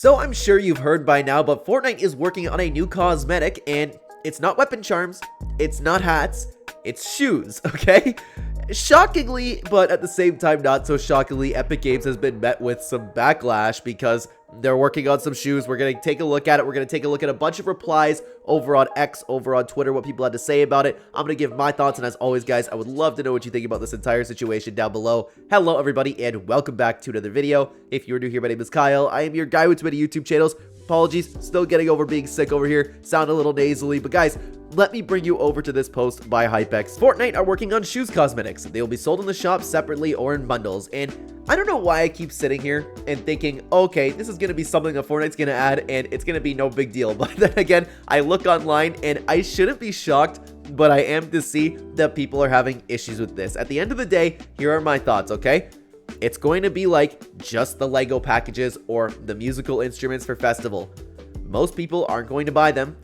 So I'm sure you've heard by now, but Fortnite is working on a new cosmetic, and it's not weapon charms, it's not hats, it's shoes, okay? Shockingly, but at the same time not so shockingly, Epic Games has been met with some backlash because they're working on some shoes. We're going to take a look at it. We're going to take a look at a bunch of replies over on X, over on Twitter, what people had to say about it. I'm going to give my thoughts, and as always, guys, I would love to know what you think about this entire situation down below. Hello, everybody, and welcome back to another video. If you're new here, my name is Kyle. I am your guy with many YouTube channels. Apologies, still getting over being sick over here. Sound a little nasally, but guys, let me bring you over to this post by Hypex. Fortnite are working on shoes cosmetics. They will be sold in the shop separately or in bundles. And I don't know why I keep sitting here and thinking, okay, this is going to be something that Fortnite's going to add and it's going to be no big deal. But then again, I look online and I shouldn't be shocked, but I am to see that people are having issues with this. At the end of the day, here are my thoughts, okay? It's going to be like just the Lego packages or the musical instruments for festival. Most people aren't going to buy them.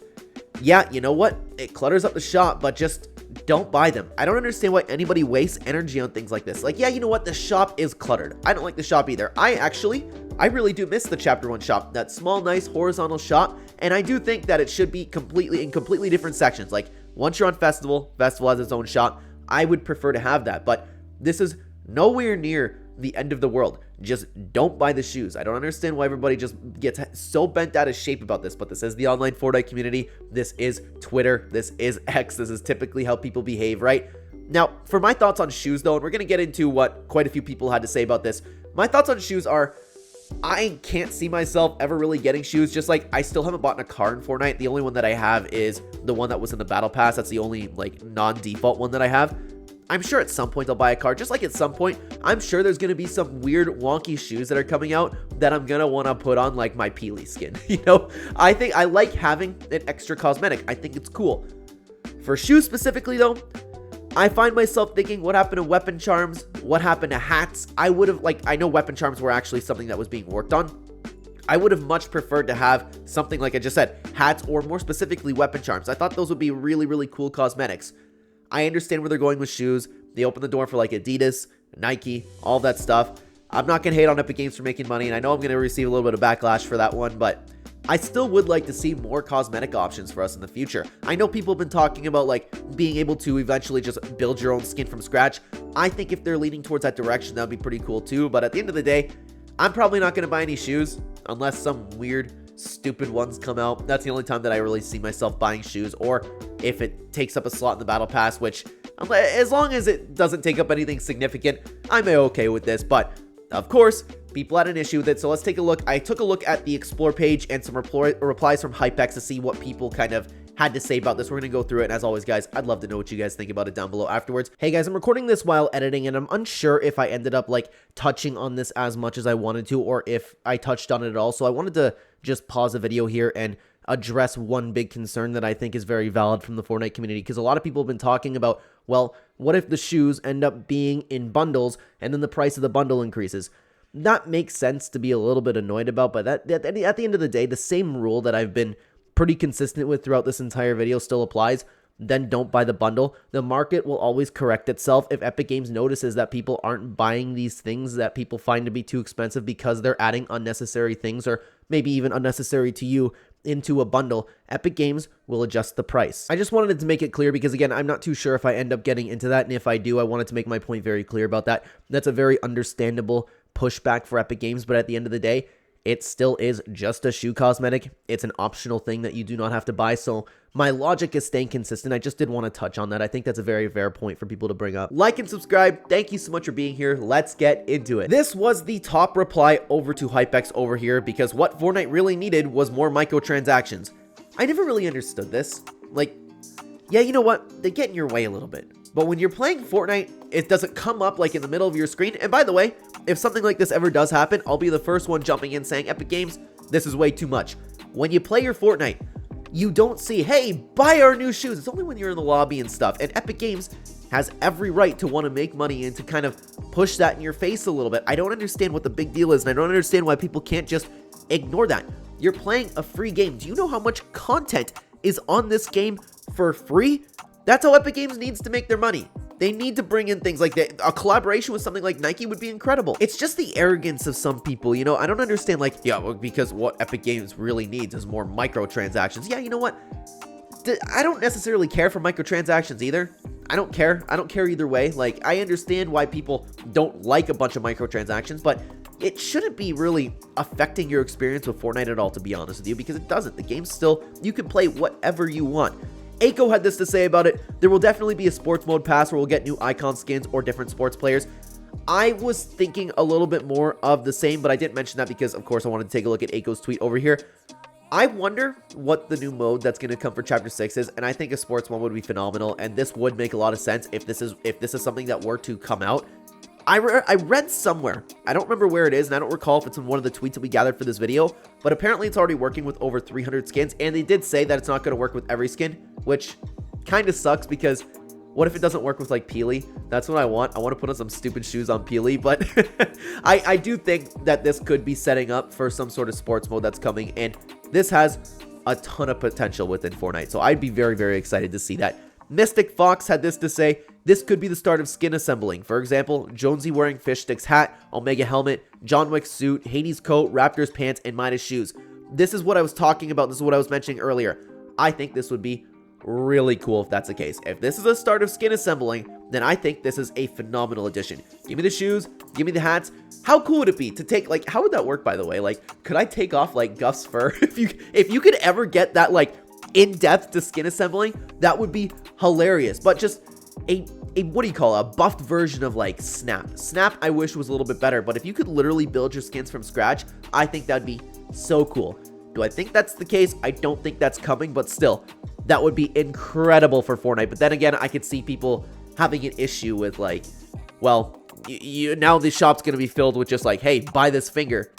Yeah, you know what? It clutters up the shop, but just don't buy them. I don't understand why anybody wastes energy on things like this. Like, yeah, you know what? The shop is cluttered. I don't like the shop either. I really do miss the Chapter 1 shop. That small, nice, horizontal shop. And I do think that it should be completely different sections. Like, once you're on Festival has its own shop. I would prefer to have that. But this is nowhere near the end of the world. Just don't buy the shoes. I don't understand why everybody just gets so bent out of shape about this, but this is the online Fortnite community. This is Twitter. This is X. This is typically how people behave, right? Now, for my thoughts on shoes, though, and we're going to get into what quite a few people had to say about this. My thoughts on shoes are, I can't see myself ever really getting shoes. Just like I still haven't bought a car in Fortnite. The only one that I have is the one that was in the Battle Pass. That's the only like non-default one that I have. I'm sure at some point I'll buy a car, just like at some point, I'm sure there's going to be some weird wonky shoes that are coming out that I'm going to want to put on like my Peely skin. You know, I think I like having an extra cosmetic. I think it's cool. For shoes specifically though, I find myself thinking what happened to weapon charms? What happened to hats? I would have I know weapon charms were actually something that was being worked on. I would have much preferred to have something like I just said, hats or more specifically weapon charms. I thought those would be really cool cosmetics. I understand where they're going with shoes. They open the door for like Adidas, Nike, all that stuff. I'm not going to hate on Epic Games for making money, and I know I'm going to receive a little bit of backlash for that one, but I still would like to see more cosmetic options for us in the future. I know people have been talking about like being able to eventually just build your own skin from scratch. I think if they're leaning towards that direction, that would be pretty cool too, but at the end of the day, I'm probably not going to buy any shoes unless some weird stupid ones come out. That's the only time that I really see myself buying shoes, or if it takes up a slot in the Battle Pass, which as long as it doesn't take up anything significant, I'm okay with this. But of course, people had an issue with it, so let's take a look. I took a look at the Explore page and some replies from Hypex to see what people kind of had to say about this. We're going to go through it, and as always, guys, I'd love to know what you guys think about it down below afterwards. Hey, guys, I'm recording this while editing, and I'm unsure if I ended up, like, touching on this as much as I wanted to, or if I touched on it at all, so I wanted to just pause the video here and address one big concern that I think is very valid from the Fortnite community, because a lot of people have been talking about, well, what if the shoes end up being in bundles, and then the price of the bundle increases? That makes sense to be a little bit annoyed about, but at the end of the day, the same rule that I've been pretty consistent with throughout this entire video still applies. Then don't buy the bundle. The market will always correct itself if Epic Games notices that people aren't buying these things that people find to be too expensive because they're adding unnecessary things, or maybe even unnecessary to you, into a bundle. Epic Games will adjust the price. I just wanted to make it clear because, again, I'm not too sure if I end up getting into that, and if I do, I wanted to make my point very clear about that. That's a very understandable pushback for Epic Games, but at the end of the day, it still is just a shoe cosmetic. It's an optional thing that you do not have to buy. So my logic is staying consistent. I just did want to touch on that. I think that's a very fair point for people to bring up. Like and subscribe. Thank you so much for being here. Let's get into it. This was the top reply over to Hypex over here, because what Fortnite really needed was more microtransactions. I never really understood this. Like, yeah, you know what? They get in your way a little bit. But when you're playing Fortnite, it doesn't come up like in the middle of your screen. And by the way, if something like this ever does happen, I'll be the first one jumping in saying, Epic Games, this is way too much. When you play your Fortnite, you don't see, hey, buy our new shoes. It's only when you're in the lobby and stuff. And Epic Games has every right to want to make money and to kind of push that in your face a little bit. I don't understand what the big deal is, and I don't understand why people can't just ignore that. You're playing a free game. Do you know how much content is on this game for free? That's how Epic Games needs to make their money. They need to bring in things like that. A collaboration with something like Nike would be incredible. It's just the arrogance of some people, you know? I don't understand, like, yeah, well, because what Epic Games really needs is more microtransactions. Yeah, you know what? I don't necessarily care for microtransactions either. I don't care. I don't care either way. Like, I understand why people don't like a bunch of microtransactions, but it shouldn't be really affecting your experience with Fortnite at all, to be honest with you, because it doesn't. The game's still, you can play whatever you want. Aiko had this to say about it. There will definitely be a sports mode pass where we'll get new icon skins or different sports players. I was thinking a little bit more of the same, but I didn't mention that because, of course, I wanted to take a look at Aiko's tweet over here. I wonder what the new mode that's going to come for Chapter 6 is, and I think a sports mode would be phenomenal, and this would make a lot of sense if this is something that were to come out. I read somewhere, I don't remember where it is, and I don't recall if it's in one of the tweets that we gathered for this video, but apparently it's already working with over 300 skins, and they did say that it's not going to work with every skin, which kind of sucks, because what if it doesn't work with, like, Peely? That's what I want. I want to put on some stupid shoes on Peely, but I do think that this could be setting up for some sort of sports mode that's coming, and this has a ton of potential within Fortnite, so I'd be very, very excited to see that. Mystic Fox had this to say: this could be the start of skin assembling. For example, Jonesy wearing Fish Stick's hat, Omega helmet, John Wick's suit, Hades coat, Raptor's pants, and Midas shoes. This is what I was talking about. This is what I was mentioning earlier. I think this would be really cool if that's the case. If this is the start of skin assembling, then I think this is a phenomenal addition. Give me the shoes, give me the hats. How cool would it be to take, like, how would that work, by the way? Like, could I take off, like, Guff's fur? If you could ever get that, like, in-depth to skin assembling, that would be hilarious. But just a what do you call it? A buffed version of, like, Snap. Snap, I wish, was a little bit better, but if you could literally build your skins from scratch, I think that'd be so cool. Do I think that's the case? I don't think that's coming, but still, that would be incredible for Fortnite. But then again, I could see people having an issue with, like, well, now the shop's gonna be filled with just like, hey, buy this finger.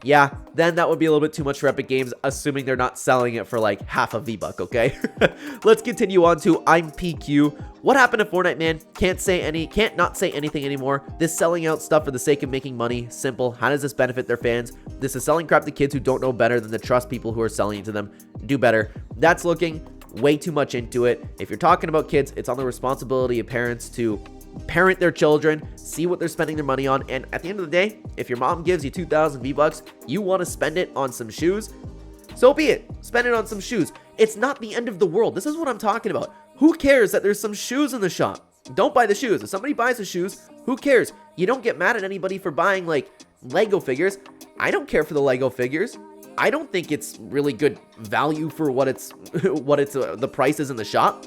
Yeah, then that would be a little bit too much for Epic Games, assuming they're not selling it for like half a V-Buck, okay? Let's continue on to I'm PQ. What happened to Fortnite, man? Can't not say anything anymore. This selling out stuff for the sake of making money. Simple. How does this benefit their fans? This is selling crap to kids who don't know better than to trust people who are selling it to them. Do better. That's looking way too much into it. If you're talking about kids, it's on the responsibility of parents to parent their children, see what they're spending their money on, and at the end of the day, if your mom gives you 2,000 V-Bucks, you want to spend it on some shoes, so be it. Spend it on some shoes. It's not the end of the world. This is what I'm talking about. Who cares that there's some shoes in the shop? Don't buy the shoes. If somebody buys the shoes, who cares? You don't get mad at anybody for buying, like, Lego figures. I don't care for the Lego figures. I don't think it's really good value for what it's the price is in the shop.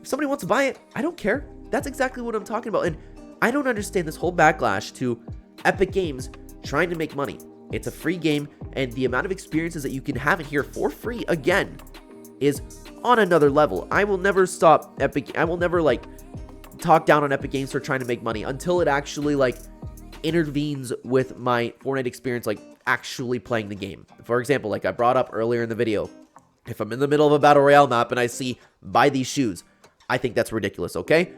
If somebody wants to buy it, I don't care. That's exactly what I'm talking about, and I don't understand this whole backlash to Epic Games trying to make money. It's a free game, and the amount of experiences that you can have in here for free, again, is on another level. I will never stop I will never, like, talk down on Epic Games for trying to make money until it actually, like, intervenes with my Fortnite experience, like, actually playing the game. For example, like I brought up earlier in the video, if I'm in the middle of a Battle Royale map and I see, buy these shoes, I think that's ridiculous, okay?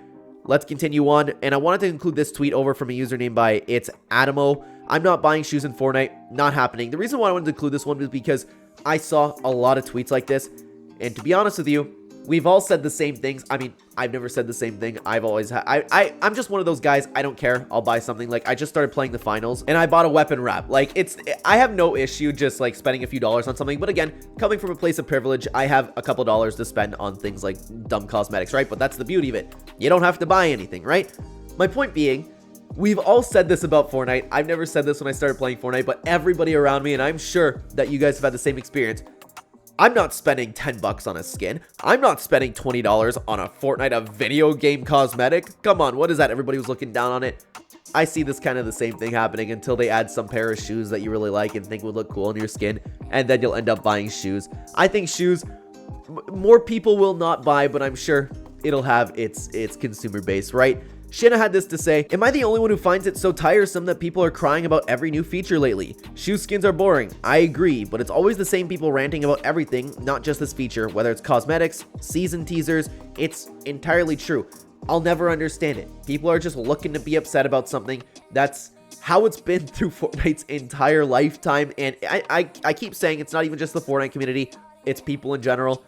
Let's continue on, and I wanted to include this tweet over from a username by It's Adamo. I'm not buying shoes in Fortnite. Not happening. The reason why I wanted to include this one was because I saw a lot of tweets like this, and to be honest with you, we've all said the same things. I mean, I've never said the same thing. I've always had... I'm just one of those guys. I don't care. I'll buy something. Like, I just started playing the finals, and I bought a weapon wrap. Like, I have no issue just, like, spending a few dollars on something. But again, coming from a place of privilege, I have a couple dollars to spend on things like dumb cosmetics, right? But that's the beauty of it. You don't have to buy anything, right? My point being, we've all said this about Fortnite. I've never said this when I started playing Fortnite, but everybody around me, and I'm sure that you guys have had the same experience, I'm not spending 10 bucks on a skin. I'm not spending $20 on a Fortnite, a video game cosmetic. Come on, what is that? Everybody was looking down on it. I see this kind of the same thing happening until they add some pair of shoes that you really like and think would look cool on your skin, and then you'll end up buying shoes. I think shoes, more people will not buy, but I'm sure it'll have its consumer base, right? Shinna had this to say: am I the only one who finds it so tiresome that people are crying about every new feature lately? Shoe skins are boring. I agree, but it's always the same people ranting about everything, not just this feature, whether it's cosmetics, season teasers. It's entirely true. I'll never understand it. People are just looking to be upset about something. That's how it's been through Fortnite's entire lifetime, and I keep saying it's not even just the Fortnite community, it's people in general.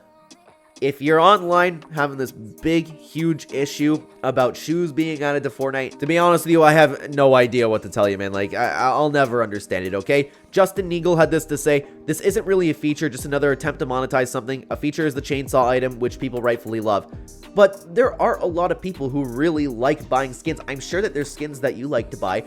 if you're online having this big, huge issue about shoes being added to Fortnite, to be honest with you, I have no idea what to tell you, man. Like, I'll never understand it, okay? Justin Neagle had this to say: this isn't really a feature, just another attempt to monetize something. A feature is the chainsaw item, which people rightfully love. But there are a lot of people who really like buying skins. I'm sure that there's skins that you like to buy.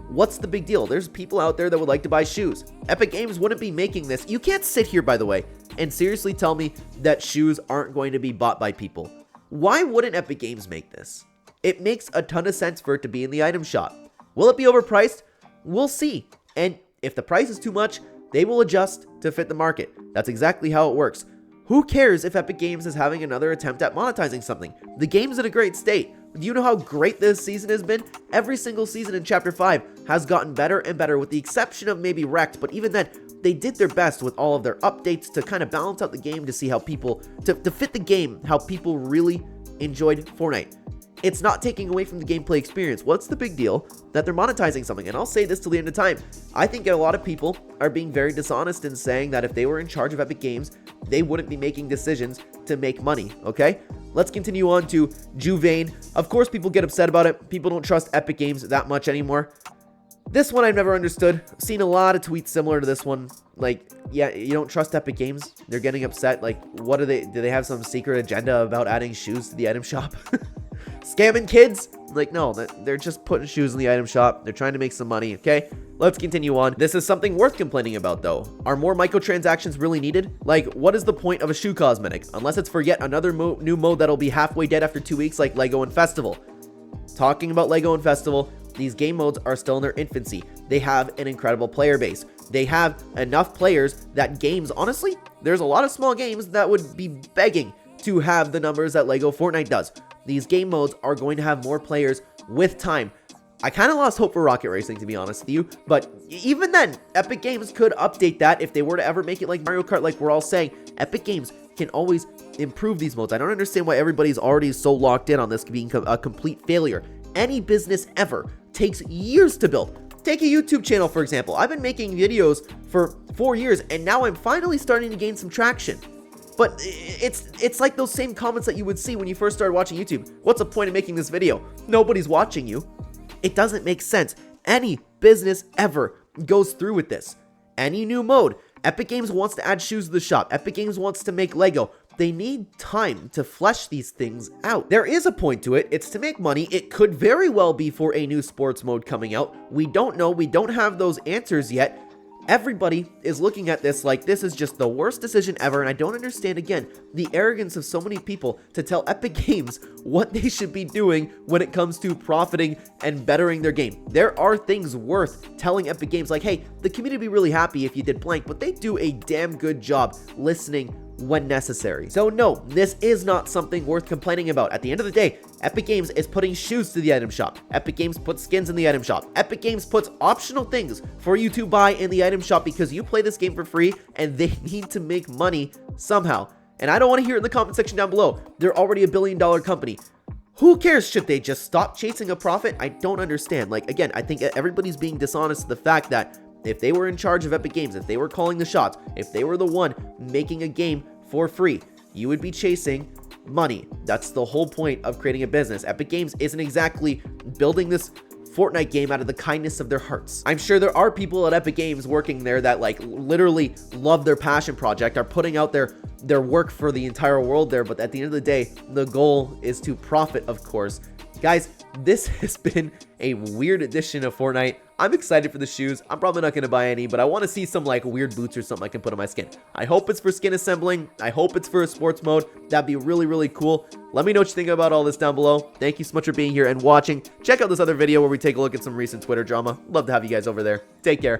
What's the big deal? There's people out there that would like to buy shoes. Epic Games wouldn't be making this. You can't sit here, by the way, and seriously tell me that shoes aren't going to be bought by people. Why wouldn't Epic Games make this? It makes a ton of sense for it to be in the item shop. Will it be overpriced? We'll see. And if the price is too much, they will adjust to fit the market. That's exactly how it works. Who cares if Epic Games is having another attempt at monetizing something? The game's in a great state. Do you know how great this season has been? Every single season in Chapter 5 has gotten better and better, with the exception of maybe Wrecked, but even then, they did their best with all of their updates to kind of balance out the game, to see how people, to fit the game, how people really enjoyed Fortnite. It's not taking away from the gameplay experience. What's the big deal that they're monetizing something? And I'll say this till the end of time. I think a lot of people are being very dishonest in saying that if they were in charge of Epic Games, they wouldn't be making decisions to make money, okay? Let's continue on to Juvain. Of course, people get upset about it. People don't trust Epic Games that much anymore. This one I've never understood. I've seen a lot of tweets similar to this one. Like, yeah, you don't trust Epic Games? They're getting upset. Like, what do they have some secret agenda about adding shoes to the item shop? Scamming kids? Like, no, they're just putting shoes in the item shop. They're trying to make some money, okay? Let's continue on. This is something worth complaining about, though. Are more microtransactions really needed? Like, what is the point of a shoe cosmetic? Unless it's for yet another new mode that'll be halfway dead after 2 weeks, like Lego and Festival. Talking about Lego and Festival, these game modes are still in their infancy. They have an incredible player base. They have enough players that games, honestly, there's a lot of small games that would be begging to have the numbers that Lego Fortnite does. These game modes are going to have more players with time. I kind of lost hope for Rocket Racing, to be honest with you, but even then, Epic Games could update that if they were to ever make it like Mario Kart, like we're all saying. Epic Games can always improve these modes. I don't understand why everybody's already so locked in on this being a complete failure. Any business ever takes years to build. Take a YouTube channel, for example. I've been making videos for 4 years, and now I'm finally starting to gain some traction. But it's like those same comments that you would see when you first started watching YouTube. What's the point of making this video? Nobody's watching you. It doesn't make sense. Any business ever goes through with this. Any new mode. Epic Games wants to add shoes to the shop. Epic Games wants to make Lego. They need time to flesh these things out. There is a point to it. It's to make money. It could very well be for a new sports mode coming out. We don't know. We don't have those answers yet. Everybody is looking at this like this is just the worst decision ever, and I don't understand, again, the arrogance of so many people to tell Epic Games what they should be doing when it comes to profiting and bettering their game. There are things worth telling Epic Games, like, hey, the community would be really happy if you did blank, but they do a damn good job listening when necessary. So no, this is not something worth complaining about. At the end of the day, Epic Games is putting shoes to the item shop. Epic Games puts skins in the item shop. Epic Games puts optional things for you to buy in the item shop because you play this game for free and they need to make money somehow. And I don't want to hear it in the comment section down below. They're already $1 billion company. Who cares? Should they just stop chasing a profit? I don't understand. Like, again, I think everybody's being dishonest to the fact that if they were in charge of Epic Games, if they were calling the shots, if they were the one making a game for free, you would be chasing money. That's the whole point of creating a business. Epic Games isn't exactly building this Fortnite game out of the kindness of their hearts. I'm sure there are people at Epic Games working there that like literally love their passion project, are putting out their work for the entire world there, but at the end of the day, the goal is to profit, of course. Guys, this has been a weird edition of Fortnite. I'm excited for the shoes. I'm probably not going to buy any, but I want to see some like weird boots or something I can put on my skin. I hope it's for skin assembling. I hope it's for a sports mode. That'd be really, really cool. Let me know what you think about all this down below. Thank you so much for being here and watching. Check out this other video where we take a look at some recent Twitter drama. Love to have you guys over there. Take care.